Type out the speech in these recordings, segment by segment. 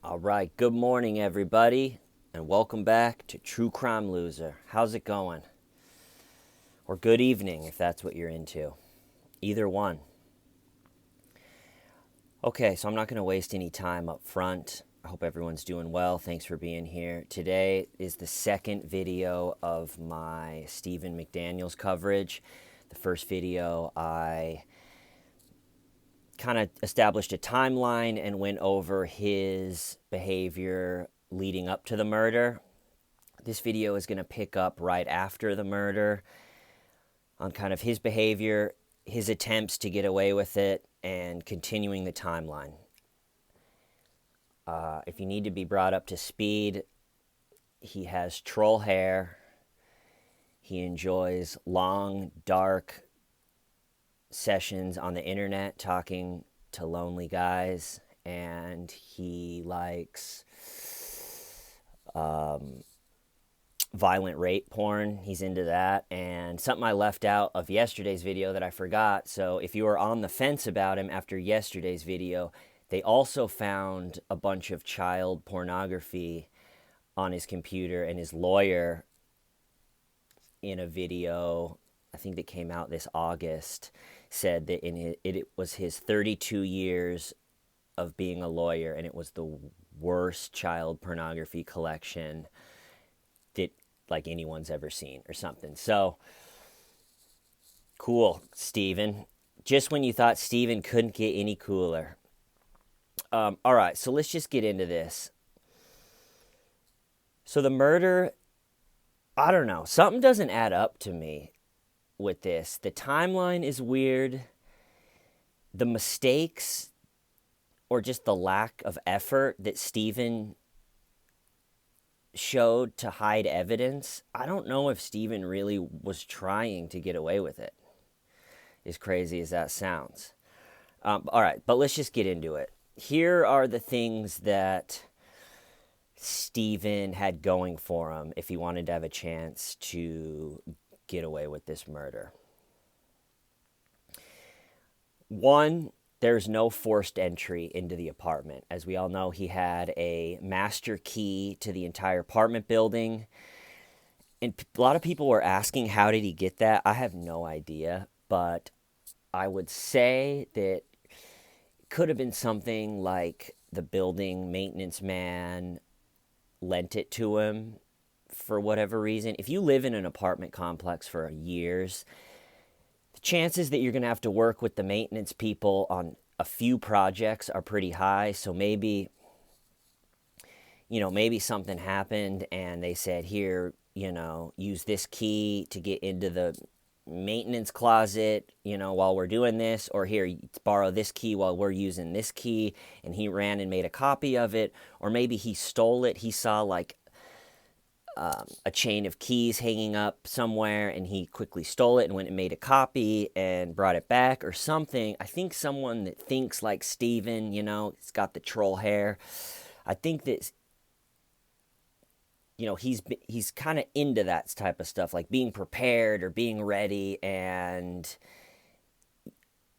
All right, good morning, everybody, and welcome back to True Crime Loser. How's it going? Or good evening, if that's what you're into. Either one. Okay, so I'm not going to waste any time up front. I hope everyone's doing well. Thanks for being here. Today is the second video of my Stephen Mcdaniel's coverage. The first video, I kind of established a timeline and went over his behavior leading up to the murder. This video is going to pick up right after the murder on kind of his behavior, his attempts to get away with it, and continuing the timeline. If you need to be brought up to speed, he has troll hair. He enjoys long, dark sessions on the internet talking to lonely guys, and he likes violent rape porn. He's into that. And something I left out of yesterday's video that I forgot. So if you were on the fence about him after yesterday's video, they also found a bunch of child pornography on his computer, and his lawyer, in a video, I think that came out this August, said that it was his 32 years of being a lawyer, and it was the worst child pornography collection that like anyone's ever seen or something. So cool, Steven. Just when you thought Steven couldn't get any cooler. All right, so let's just get into this. So the murder, I don't know. Something doesn't add up to me with this. The timeline is weird. The mistakes or just the lack of effort that Steven showed to hide evidence, I don't know if Steven really was trying to get away with it, as crazy as that sounds. All right, but let's just get into it. Here are the things that Steven had going for him if he wanted to have a chance to get away with this murder. One, there's no forced entry into the apartment. As we all know, he had a master key to the entire apartment building. And a lot of people were asking, how did he get that? I have no idea, but I would say that it could have been something like the building maintenance man lent it to him for whatever reason. If you live in an apartment complex for years, the chances that you're going to have to work with the maintenance people on a few projects are pretty high. So maybe something happened and they said, here, use this key to get into the maintenance closet, while we're doing this, or here, borrow this key while we're using this key, and he ran and made a copy of it. Or maybe he stole it. He saw like a chain of keys hanging up somewhere, and he quickly stole it and went and made a copy and brought it back or something. I think someone that thinks like Steven, he's got the troll hair. I think that he's kind of into that type of stuff, like being prepared or being ready. And,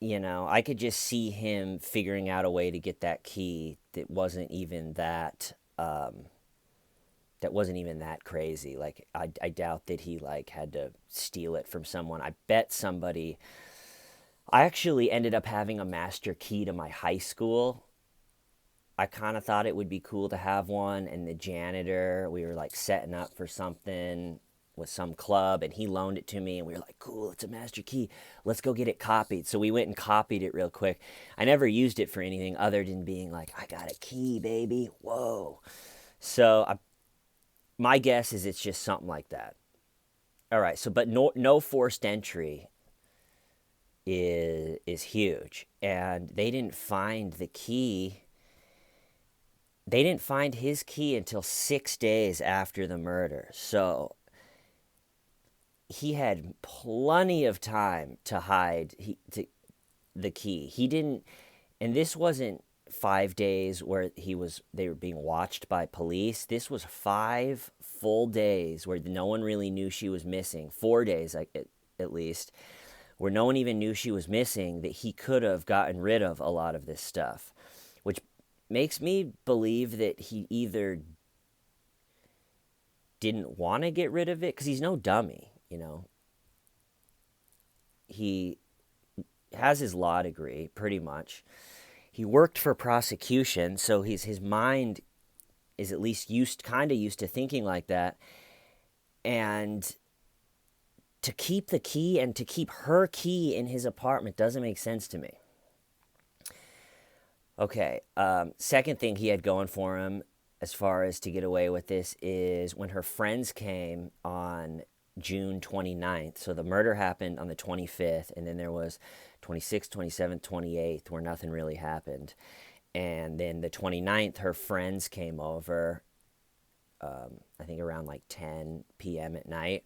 I could just see him figuring out a way to get that key that wasn't even that crazy. Like, I doubt that he had to steal it from someone. I bet somebody. I actually ended up having a master key to my high school. I kind of thought it would be cool to have one, and the janitor, we were setting up for something with some club, and he loaned it to me, and we were like, cool, it's a master key. Let's go get it copied. So we went and copied it real quick. I never used it for anything other than being like, I got a key, baby. Whoa. So my guess is it's just something like that. All right, but no forced entry is huge. And they didn't find the key. They didn't find his key until 6 days after the murder. So he had plenty of time to hide the key. He didn't, and this wasn't 5 days where they were being watched by police. This was 5 full days where no one really knew she was missing. 4 days, at least, where no one even knew she was missing, that he could have gotten rid of a lot of this stuff, which makes me believe that he either didn't want to get rid of it, because he's no dummy, you know. He has his law degree, pretty much. He worked for prosecution, so his mind is at least kind of used to thinking like that. And to keep the key and to keep her key in his apartment doesn't make sense to me. Okay, second thing he had going for him as far as to get away with this is when her friends came on June 29th. So the murder happened on the 25th, and then there was 26th, 27th, 28th where nothing really happened. And then the 29th, her friends came over, I think around like 10 p.m. at night,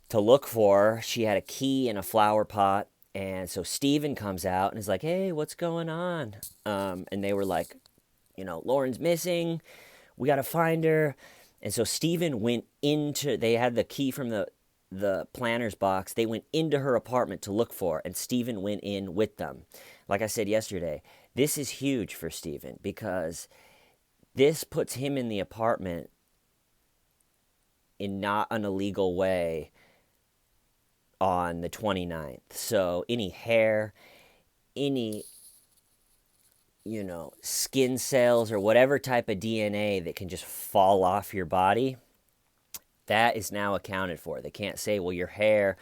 to look for her. She had a key in a flower pot. And so Steven comes out and is like, hey, what's going on? And they were like, Lauren's missing. We got to find her. And so Steven went they had the key from the planner's box. They went into her apartment to look for her, and Steven went in with them. Like I said yesterday, this is huge for Steven because this puts him in the apartment in not an illegal way on the 29th. So any hair, any, skin cells or whatever type of DNA that can just fall off your body, that is now accounted for. They can't say, well, your hair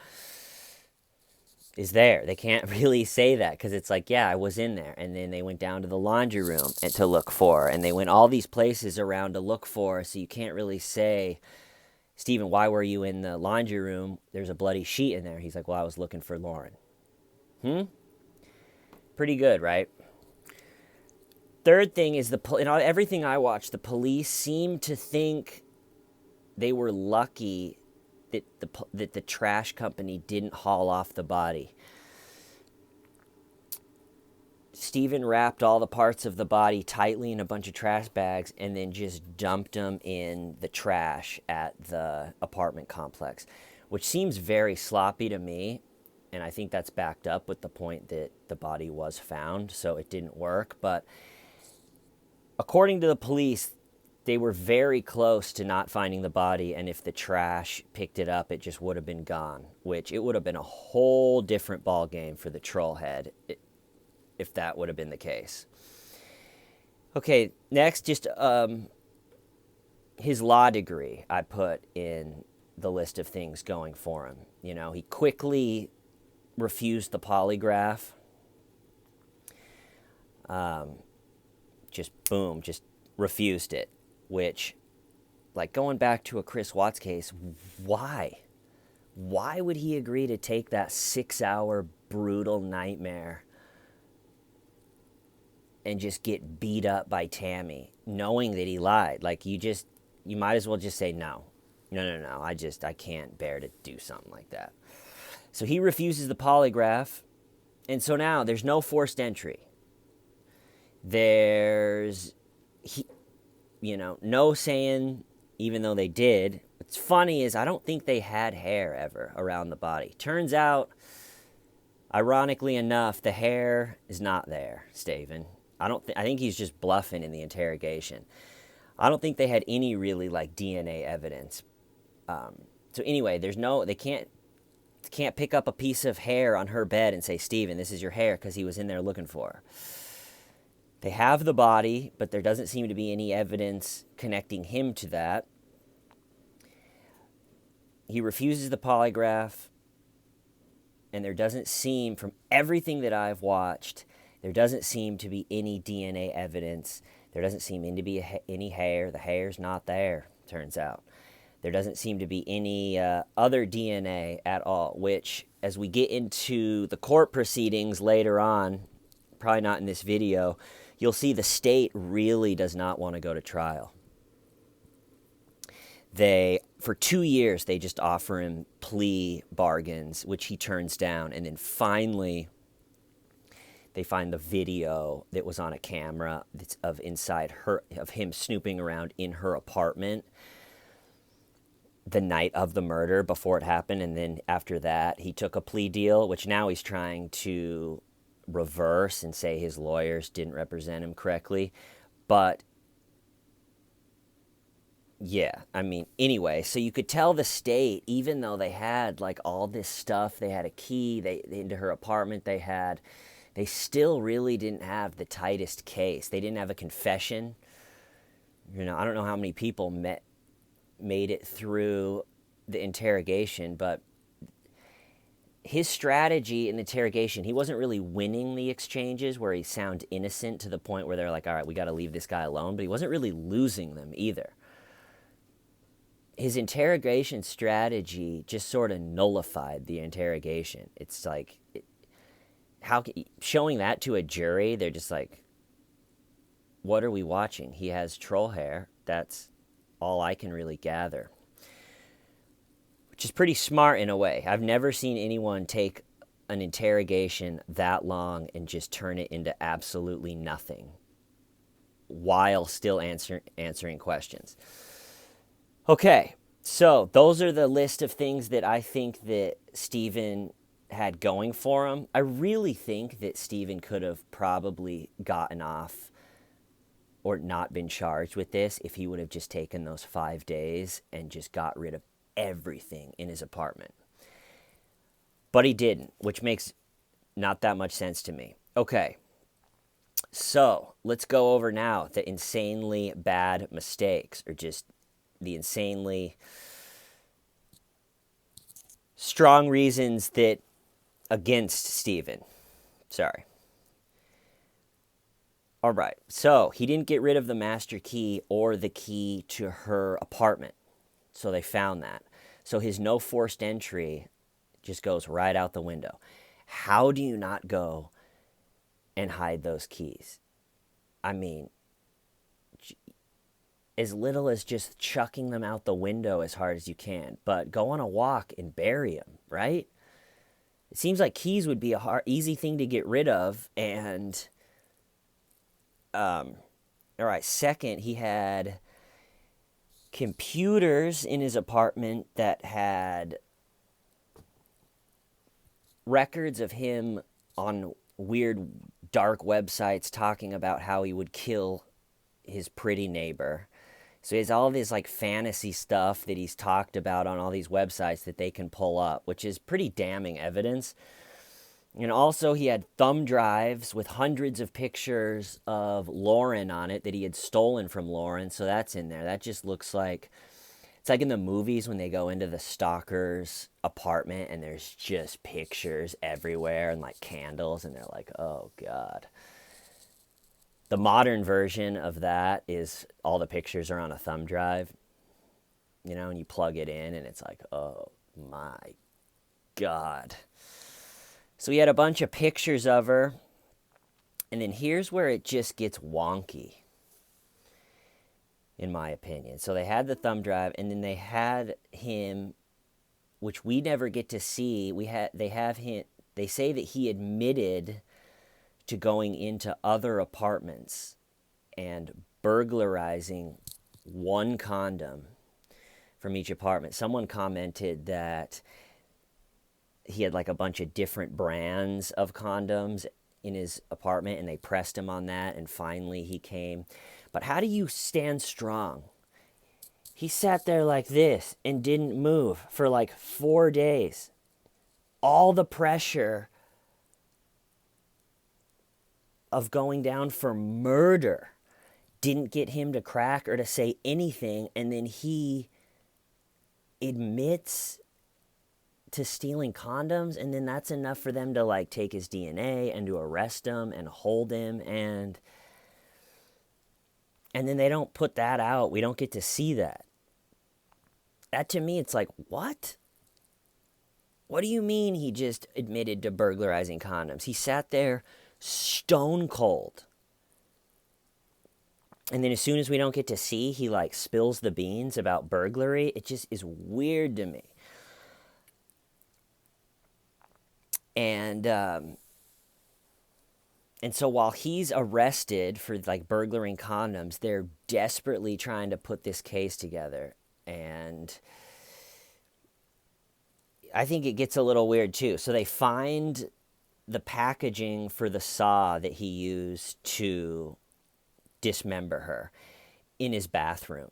is there. They can't really say that because it's like, yeah, I was in there. And then they went down to the laundry room to look for her, and they went all these places around to look for her, so you can't really say, Steven, why were you in the laundry room? There's a bloody sheet in there. He's like, well, I was looking for Lauren. Pretty good, right? Third thing is everything I watched, the police seemed to think they were lucky that the trash company didn't haul off the body. Steven wrapped all the parts of the body tightly in a bunch of trash bags and then just dumped them in the trash at the apartment complex, which seems very sloppy to me. And I think that's backed up with the point that the body was found, so it didn't work. But according to the police, they were very close to not finding the body, and if the trash picked it up, it just would have been gone, which it would have been a whole different ball game for the troll head if that would have been the case. Okay, next, just his law degree I put in the list of things going for him. He quickly refused the polygraph. Just refused it, which, like going back to a Chris Watts case, why? Why would he agree to take that 6-hour brutal nightmare and just get beat up by Tammy, knowing that he lied? Like, you might as well just say no. No, I can't bear to do something like that. So he refuses the polygraph, and so now there's no forced entry. There's, no saying, even though they did. What's funny is I don't think they had hair ever around the body. Turns out, ironically enough, the hair is not there, Steven. I think he's just bluffing in the interrogation. I don't think they had any really like DNA evidence. So anyway, they can't pick up a piece of hair on her bed and say, Steven, this is your hair, because he was in there looking for her. They have the body, but there doesn't seem to be any evidence connecting him to that. He refuses the polygraph, and there doesn't seem, from everything that I've watched, there doesn't seem to be any DNA evidence. There doesn't seem to be any hair. The hair's not there, turns out. There doesn't seem to be any other DNA at all, which, as we get into the court proceedings later on, probably not in this video, you'll see the state really does not want to go to trial. For 2 years, they just offer him plea bargains, which he turns down. And then finally, they find the video that was on a camera of him snooping around in her apartment the night of the murder before it happened. And then after that, he took a plea deal, which now he's trying to reverse and say his lawyers didn't represent him correctly. But yeah, I mean, anyway, so you could tell the state, even though they had like all this stuff, they had a key into her apartment, they still really didn't have the tightest case. They didn't have a confession. I don't know how many people made it through the interrogation, but his strategy in the interrogation, he wasn't really winning the exchanges where he sounded innocent to the point where they're like, all right, we got to leave this guy alone, but he wasn't really losing them either. His interrogation strategy just sort of nullified the interrogation. It's like, showing that to a jury, they're just like, what are we watching? He has troll hair. That's all I can really gather. Which is pretty smart in a way. I've never seen anyone take an interrogation that long and just turn it into absolutely nothing while still answering questions. Okay, so those are the list of things that I think that Stephen had going for him. I really think that Stephen could have probably gotten off or not been charged with this if he would have just taken those 5 days and just got rid of everything in his apartment. But he didn't, which makes not that much sense to me. Okay, so let's go over now the insanely bad mistakes, or just the insanely strong reasons that against Stephen. Sorry. All right, so he didn't get rid of the master key or the key to her apartment. So they found that. So his no forced entry just goes right out the window. How do you not go and hide those keys? I mean, as little as just chucking them out the window as hard as you can, but go on a walk and bury them, right? It seems like keys would be easy thing to get rid of. And all right, second, he had computers in his apartment that had records of him on weird dark websites talking about how he would kill his pretty neighbor. So he has all this like fantasy stuff that he's talked about on all these websites that they can pull up, which is pretty damning evidence. And also he had thumb drives with hundreds of pictures of Lauren on it that he had stolen from Lauren. So that's in there. That just looks like, it's like in the movies when they go into the stalker's apartment and there's just pictures everywhere and like candles, and they're like, oh God. The modern version of that is all the pictures are on a thumb drive, and you plug it in and it's like, oh my God. So he had a bunch of pictures of her, and then here's where it just gets wonky, in my opinion. So they had the thumb drive, and then they had him, which we never get to see. They say that he admitted to going into other apartments and burglarizing one condom from each apartment. Someone commented that he had like a bunch of different brands of condoms in his apartment, and they pressed him on that, and finally he came. But how do you stand strong? He sat there like this and didn't move for like 4 days. All the pressure of going down for murder didn't get him to crack or to say anything, and then he admits to stealing condoms, and then that's enough for them to like take his DNA and to arrest him and hold him, and then they don't put that out. We don't get to see that. That to me, it's like, what? What do you mean he just admitted to burglarizing condoms? He sat there stone cold. And then as soon as we don't get to see, he like spills the beans about burglary. It just is weird to me. And so while he's arrested for like burglaring condoms, they're desperately trying to put this case together. And I think it gets a little weird too. So they find the packaging for the saw that he used to dismember her in his bathroom.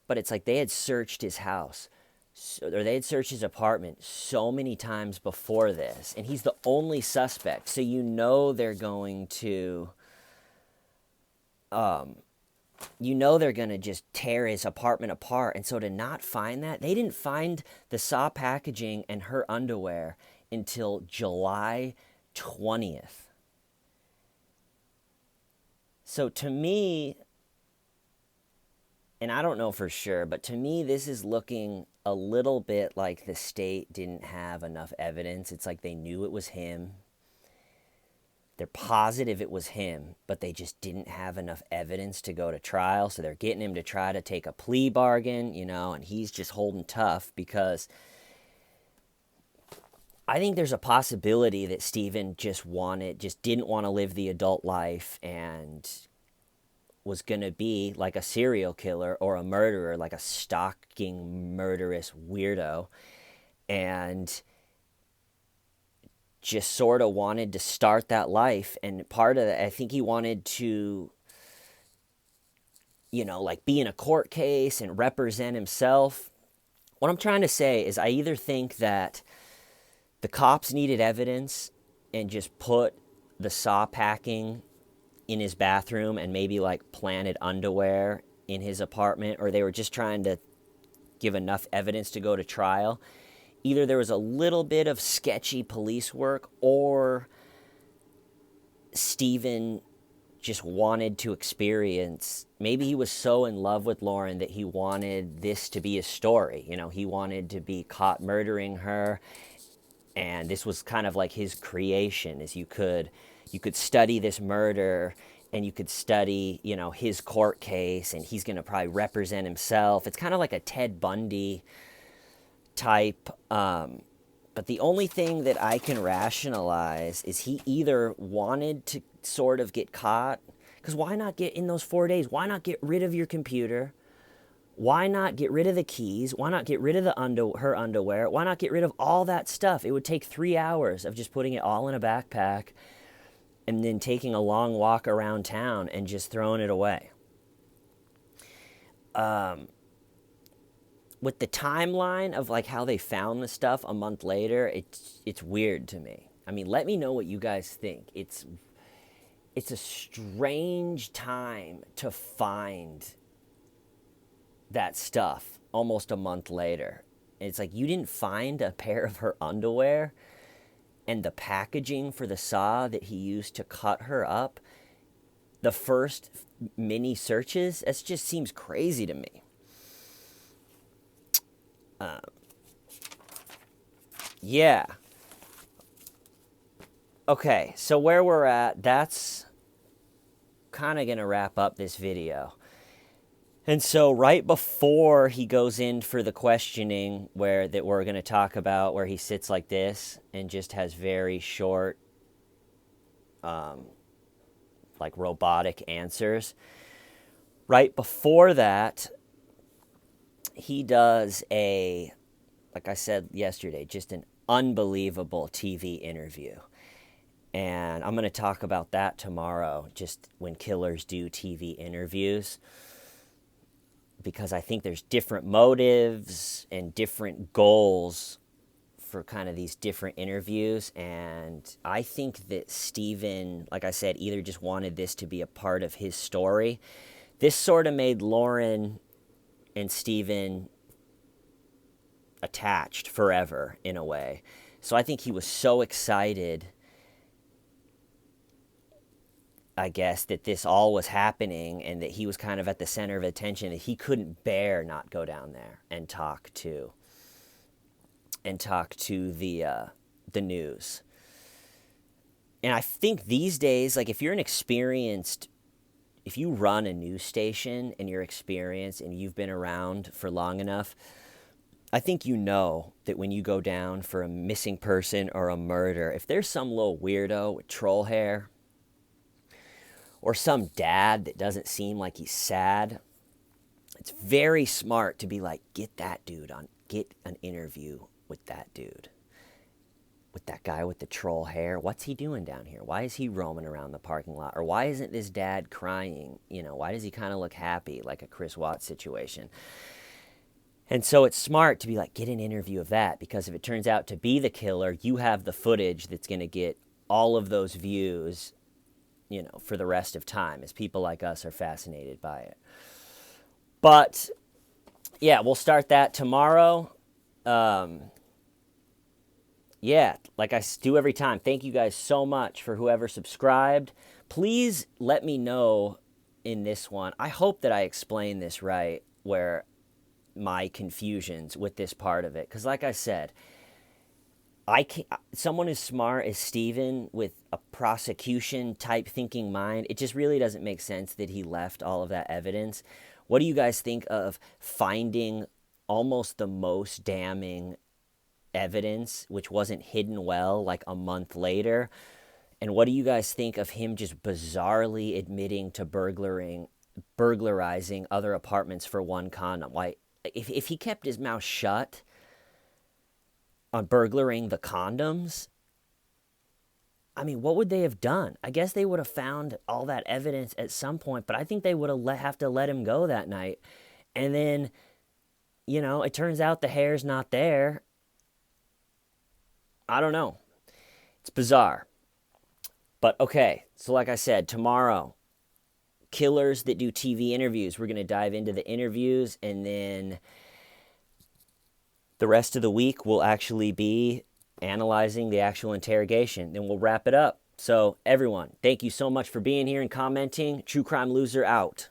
But it's like they had searched his house, or they had searched his apartment so many times before this, and he's the only suspect. So you know they're going to, they're going to just tear his apartment apart. And so to not find that, they didn't find the saw packaging and her underwear until July 20th. So to me, and I don't know for sure, but to me, this is looking a little bit like the state didn't have enough evidence. It's like they knew it was him. They're positive it was him, but they just didn't have enough evidence to go to trial. So they're getting him to try to take a plea bargain, and he's just holding tough because I think there's a possibility that Steven just didn't want to live the adult life and was going to be like a serial killer or a murderer, like a stalking, murderous weirdo, and just sort of wanted to start that life. And part of that, I think he wanted to, like be in a court case and represent himself. What I'm trying to say is I either think that the cops needed evidence and just put the saw packing in his bathroom and maybe like planted underwear in his apartment, or they were just trying to give enough evidence to go to trial. Either there was a little bit of sketchy police work, or Steven just wanted to experience, maybe he was so in love with Lauren that he wanted this to be his story. He wanted to be caught murdering her, and this was kind of like his creation. Is you could study this murder, and you could study, his court case, and he's going to probably represent himself. It's kind of like a Ted Bundy type. But the only thing that I can rationalize is he either wanted to sort of get caught, because why not get in those 4 days? Why not get rid of your computer? Why not get rid of the keys? Why not get rid of her underwear? Why not get rid of all that stuff? It would take 3 hours of just putting it all in a backpack and then taking a long walk around town and just throwing it away. With the timeline of like how they found the stuff a month later, it's weird to me. I mean, let me know what you guys think. It's a strange time to find that stuff almost a month later. And it's like you didn't find a pair of her underwear and the packaging for the saw that he used to cut her up. The first mini searches, that just seems crazy to me. Yeah. Okay, so where we're at, that's kind of going to wrap up this video. And so right before he goes in for the questioning that we're going to talk about, where he sits like this and just has very short, like robotic answers, right before that, he does like I said yesterday, just an unbelievable TV interview. And I'm going to talk about that tomorrow, just when killers do TV interviews, because I think there's different motives and different goals for kind of these different interviews. And I think that Steven, like I said, either just wanted this to be a part of his story. This sort of made Lauren and Steven attached forever in a way. So I think he was so excited, I guess, that this all was happening and that he was kind of at the center of attention, that he couldn't bear not go down there and talk to the news. And I think these days, like if you run a news station and you're experienced and you've been around for long enough, I think you know that when you go down for a missing person or a murder, if there's some little weirdo with troll hair, or some dad that doesn't seem like he's sad, it's very smart to be like, get an interview with that dude, with that guy with the troll hair. What's he doing down here? Why is he roaming around the parking lot? Or why isn't this dad crying? You know, why does he kind of look happy, like a Chris Watts situation? And so it's smart to be like, get an interview of that, because if it turns out to be the killer, you have the footage that's going to get all of those views, you know, for the rest of time, as people like us are fascinated by it. But yeah, we'll start that tomorrow. Yeah, like I do every time, thank you guys so much for whoever subscribed. Please let me know in this one. I hope that I explained this right, where my confusions with this part of it. Because like I said, someone as smart as Steven with a prosecution type thinking mind, it just really doesn't make sense that he left all of that evidence. What do you guys think of finding almost the most damning evidence, which wasn't hidden well, like a month later? And what do you guys think of him just bizarrely admitting to burglarizing other apartments for one condom? Why, if he kept his mouth shut on burglaring the condoms, I mean, what would they have done? I guess they would have found all that evidence at some point, but I think they would have to let him go that night. And then, you know, it turns out the hair's not there. I don't know. It's bizarre. But okay, so like I said, tomorrow, killers that do TV interviews. We're going to dive into the interviews, and then the rest of the week will actually be analyzing the actual interrogation. Then we'll wrap it up. So everyone, thank you so much for being here and commenting. True Crime Loser out.